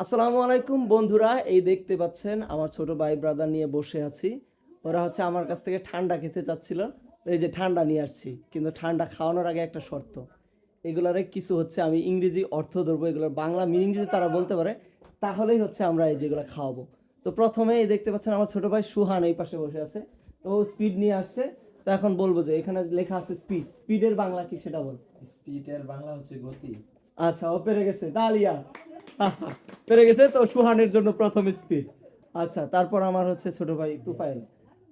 আসসালামু আলাইকুম বন্ধুরা, এই দেখতে পাচ্ছেন আমার ছোট ভাই ব্রাদার নিয়ে বসে আছি। ওরা হচ্ছে আমার কাছ থেকে ঠান্ডা খেতে চাচ্ছিল, এই যে ঠান্ডা নিয়ে আসছি, কিন্তু ঠান্ডা খাওয়ানোর আগে একটা শর্ত। এগুলারে কিছু হচ্ছে আমি ইংরেজি অর্থ ধরবো, এগুলোর বাংলা মিনিং যদি তারা বলতে পারে তাহলেই হচ্ছে আমরা এই যেগুলো খাওয়াবো। তো প্রথমে এই দেখতে পাচ্ছেন আমার ছোট ভাই সুহান এই পাশে বসে আছে, তো ও স্পিড নিয়ে আসছে। তো এখন বলবো যে এখানে লেখা আছে স্পিড, স্পিডের বাংলা কি সেটা বল। স্পিডের বাংলা হচ্ছে গতি। আচ্ছা, ও পেরে গেছে, তালিয়া। পেরে গেছে তো সুহানের জন্য প্রথম স্পিড। আচ্ছা, তারপর আমার হচ্ছে ছোট ভাই তুফাইল,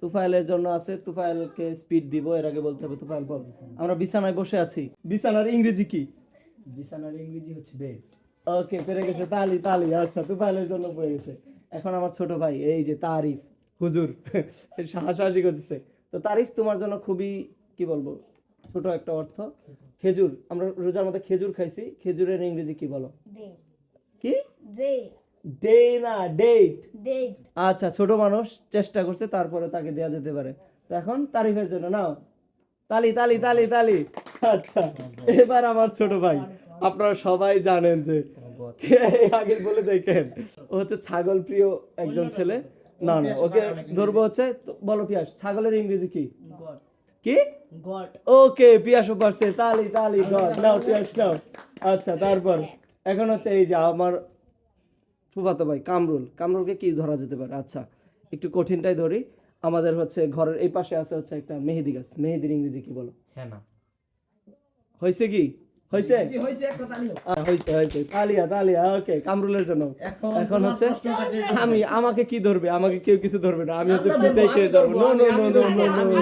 তুফাইলের জন্য আছে, তুফাইলকে স্পিড দিব। এর আগে বলতে হবে তুফাইল বল। আমরা বিছানায় বসে আছি, বিছানার ইংরেজি কি? বিছানার ইংরেজি হচ্ছে বেড। ওকে, পেরে গেছে, তালি তালি। আচ্ছা, তুফাইলের জন্য পেরে গেছে। এখন আমার ছোট ভাই এই যে তারিফ, হুজুর হাসাহাসি করতেছে। তো তারিফ তোমার জন্য খুবই কি বলবো, ছোট একটা অর্থ। খেজুর, আমরা রোজার মধ্যে খেজুর খাইছি, খেজুরের ইংরেজি কি বলো? কি? ডে না, ডেট। আচ্ছা, ছোট মানুষ চেষ্টা করছে, তারপরে তাকে দেয়া যেতে পারে। তো এখন তারিফের জন্য নাও, তালি তালি তালি তালি। আচ্ছা, এবার আমার ছোট ভাই, আপনারা সবাই জানেন যে আগে বলে দেখেন, ও হচ্ছে ছাগল প্রিয় একজন ছেলে। না না, ওকে ধরবো হচ্ছে, বলো পিয়াস, ছাগলের ইংরেজি কি? কি? ওকে, পিয়াসও পারছে, তালি তালি গড। নাও পিয়াস নাও। আচ্ছা, তারপর এখন হচ্ছে এই যে আমার ফুফাতো ভাই কামরুল, কামরুলকে কি ধরা যেতে পারে? আচ্ছা, একটু কঠিনটাই ধরি। আমাদের হচ্ছে ঘরের এই পাশে আছে হচ্ছে একটা মেহেদি গাছ, মেহেদির ইংরেজি কি বলো? হ্যাঁ না, হয়েছে কি? হয়েছে? হয়েছে একটা তালি। হয়েছে হয়েছে, তালিয়া তালিয়া। ওকে, কামরুলের জন্য। এখন হচ্ছে আমাকে কি ধরবে? আমাকে কেউ কিছু ধরবে না, আমি হচ্ছে ফ্রিতেই খেয়ে যাবো। No no no no no no.